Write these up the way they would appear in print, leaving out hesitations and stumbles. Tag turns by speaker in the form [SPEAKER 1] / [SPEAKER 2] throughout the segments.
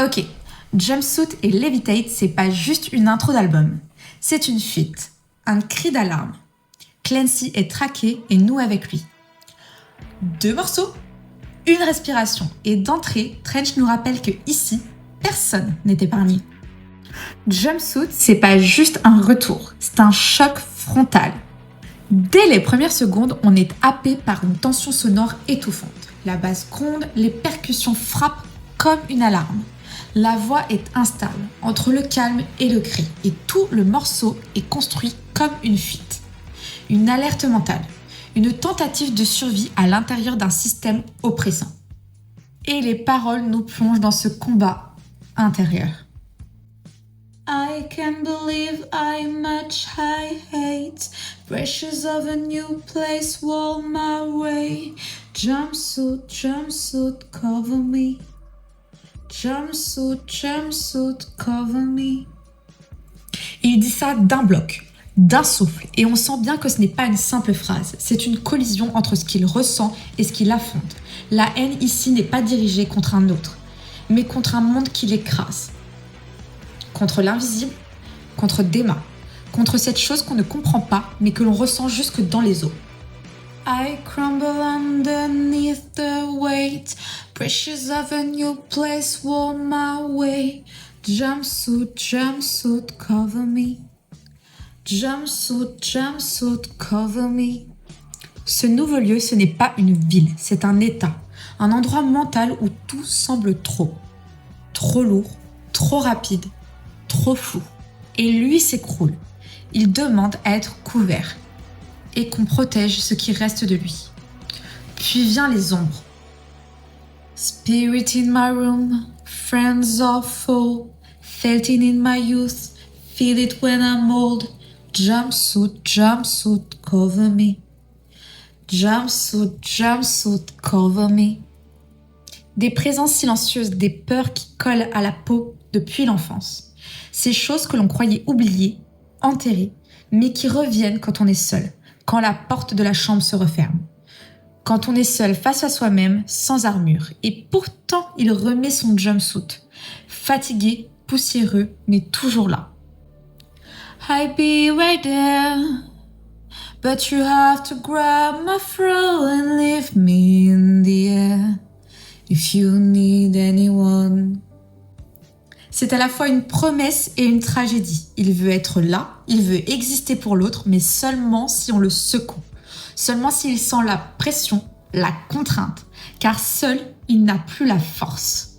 [SPEAKER 1] Ok, Jumpsuit et Levitate, c'est pas juste une intro d'album. C'est une fuite, un cri d'alarme. Clancy est traqué et nous avec lui. 2 morceaux, une respiration. Et d'entrée, Trench nous rappelle que ici, personne n'est épargné. Jumpsuit, c'est pas juste un retour, c'est un choc frontal. Dès les premières secondes, on est happé par une tension sonore étouffante. La basse gronde, les percussions frappent comme une alarme. La voix est instable, entre le calme et le cri, et tout le morceau est construit comme une fuite. Une alerte mentale, une tentative de survie à l'intérieur d'un système oppressant. Et les paroles nous plongent dans ce combat intérieur. I can't believe I much I hate pressures of a new place wall my way. Jumpsuit, jumpsuit, cover me. Jumpsuit, jumpsuit, cover me. Il dit ça d'un bloc, d'un souffle, et on sent bien que ce n'est pas une simple phrase, c'est une collision entre ce qu'il ressent et ce qu'il affronte. La haine ici n'est pas dirigée contre un autre, mais contre un monde qui l'écrase. Contre l'invisible, contre Dema, contre cette chose qu'on ne comprend pas, mais que l'on ressent jusque dans les os. I crumble underneath the weight, pressures of a new place wall my way. Jumpsuit, jumpsuit, cover me. Jumpsuit, jumpsuit, cover me. Ce nouveau lieu, ce n'est pas une ville, c'est un état, un endroit mental où tout semble trop lourd, trop rapide, trop fou. Et lui s'écroule. Il demande à être couvert et qu'on protège ce qui reste de lui. Puis vient les ombres. Spirit in my room, friends are full, felt it in my youth, feel it when I'm old. Jumpsuit, jumpsuit, cover me. Jumpsuit, jumpsuit, cover me. Des présences silencieuses, des peurs qui collent à la peau depuis l'enfance. Ces choses que l'on croyait oubliées, enterrées, mais qui reviennent quand on est seul, quand la porte de la chambre se referme. Quand on est seul face à soi-même, sans armure. Et pourtant, il remet son jumpsuit. Fatigué, poussiéreux, mais toujours là. I'll be right there, but you have to grab my throat and leave me in the air. If you need anyone. C'est à la fois une promesse et une tragédie. Il veut être là, il veut exister pour l'autre, mais seulement si on le secoue. Seulement s'il sent la pression, la contrainte, car seul, il n'a plus la force.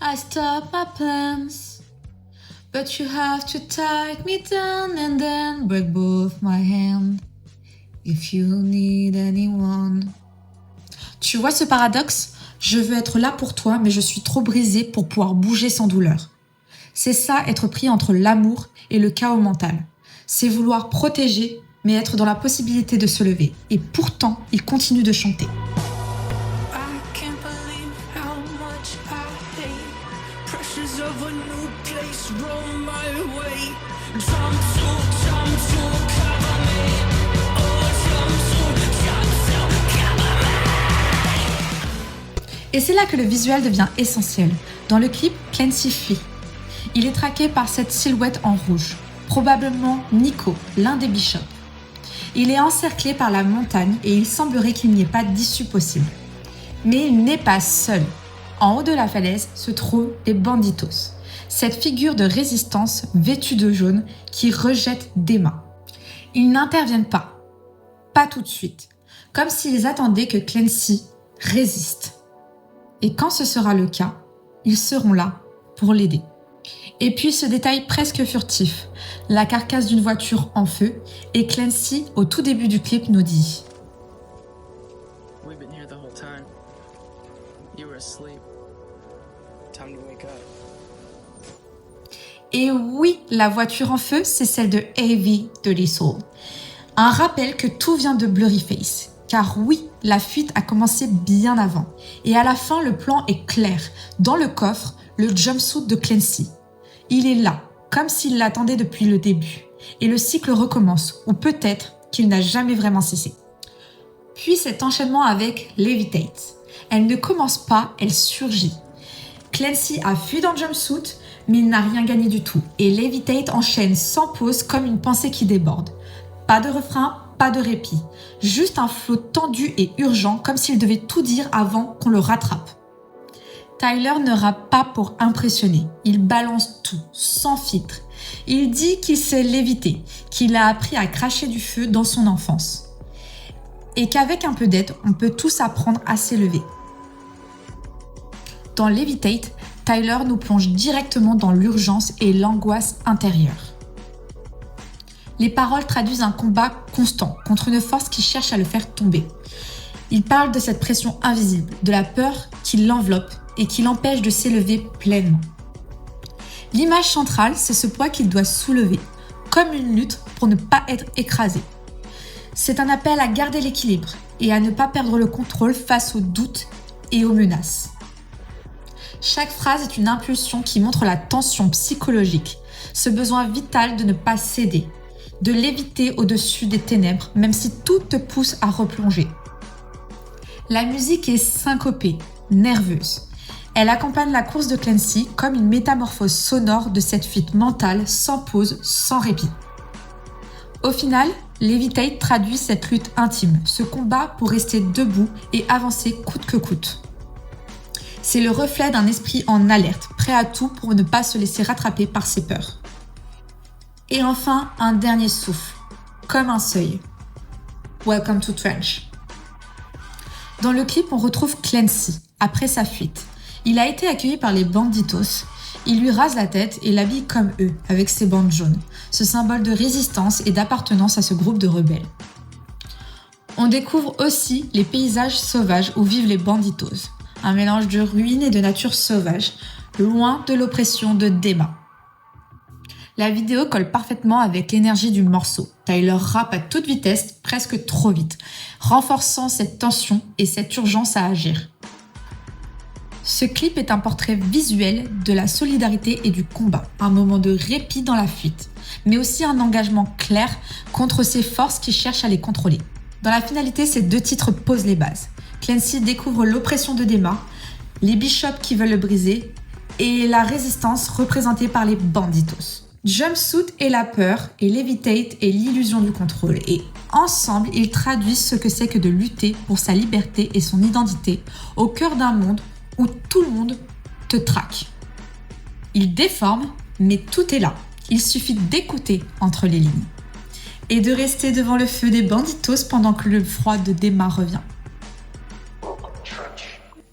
[SPEAKER 1] I stop my plans, but you have to tie me down and then break both my hands. If you need anyone. Tu vois ce paradoxe ? Je veux être là pour toi, mais je suis trop brisée pour pouvoir bouger sans douleur. C'est ça, être pris entre l'amour et le chaos mental. C'est vouloir protéger, mais être dans la possibilité de se lever. Et pourtant, il continue de chanter. Et c'est là que le visuel devient essentiel. Dans le clip, Clancy fuit. Il est traqué par cette silhouette en rouge, probablement Nico, l'un des bishops. Il est encerclé par la montagne et il semblerait qu'il n'y ait pas d'issue possible. Mais il n'est pas seul. En haut de la falaise se trouvent les banditos, cette figure de résistance vêtue de jaune qui rejette Dema. Ils n'interviennent pas tout de suite, comme s'ils attendaient que Clancy résiste. Et quand ce sera le cas, ils seront là pour l'aider. Et puis ce détail presque furtif, la carcasse d'une voiture en feu, et Clancy, au tout début du clip, nous dit Et oui, la voiture en feu, c'est celle de Heavy Dirty Soul. Un rappel que tout vient de Blurryface. Car oui, la fuite a commencé bien avant. Et à la fin, le plan est clair. Dans le coffre, le jumpsuit de Clancy. Il est là, comme s'il l'attendait depuis le début. Et le cycle recommence, ou peut-être qu'il n'a jamais vraiment cessé. Puis cet enchaînement avec Levitate. Elle ne commence pas, elle surgit. Clancy a fui dans le jumpsuit, mais il n'a rien gagné du tout. Et Levitate enchaîne sans pause comme une pensée qui déborde. Pas de refrain, pas de répit. Juste un flot tendu et urgent, comme s'il devait tout dire avant qu'on le rattrape. Tyler ne rappe pas pour impressionner. Il balance tout, sans filtre. Il dit qu'il sait léviter, qu'il a appris à cracher du feu dans son enfance. Et qu'avec un peu d'aide, on peut tous apprendre à s'élever. Dans Levitate, Tyler nous plonge directement dans l'urgence et l'angoisse intérieure. Les paroles traduisent un combat constant contre une force qui cherche à le faire tomber. Il parle de cette pression invisible, de la peur qui l'enveloppe et qui l'empêche de s'élever pleinement. L'image centrale, c'est ce poids qu'il doit soulever, comme une lutte pour ne pas être écrasé. C'est un appel à garder l'équilibre et à ne pas perdre le contrôle face aux doutes et aux menaces. Chaque phrase est une impulsion qui montre la tension psychologique, ce besoin vital de ne pas céder, de léviter au-dessus des ténèbres, même si tout te pousse à replonger. La musique est syncopée, nerveuse. Elle accompagne la course de Clancy comme une métamorphose sonore de cette fuite mentale sans pause, sans répit. Au final, Levitate traduit cette lutte intime, ce combat pour rester debout et avancer coûte que coûte. C'est le reflet d'un esprit en alerte, prêt à tout pour ne pas se laisser rattraper par ses peurs. Et enfin, un dernier souffle, comme un seuil. Welcome to Trench. Dans le clip, on retrouve Clancy, après sa fuite. Il a été accueilli par les banditos. Il lui rase la tête et l'habille comme eux, avec ses bandes jaunes, ce symbole de résistance et d'appartenance à ce groupe de rebelles. On découvre aussi les paysages sauvages où vivent les banditos, un mélange de ruines et de nature sauvage, loin de l'oppression de Dema. La vidéo colle parfaitement avec l'énergie du morceau. Tyler rappe à toute vitesse, presque trop vite, renforçant cette tension et cette urgence à agir. Ce clip est un portrait visuel de la solidarité et du combat, un moment de répit dans la fuite, mais aussi un engagement clair contre ces forces qui cherchent à les contrôler. Dans la finalité, ces deux titres posent les bases. Clancy découvre l'oppression de Dema, les bishops qui veulent le briser et la résistance représentée par les banditos. Jumpsuit est la peur et Levitate est l'illusion du contrôle. Et ensemble, ils traduisent ce que c'est que de lutter pour sa liberté et son identité au cœur d'un monde où tout le monde te traque. Ils déforment, mais tout est là. Il suffit d'écouter entre les lignes et de rester devant le feu des banditos pendant que le froid de Dema revient.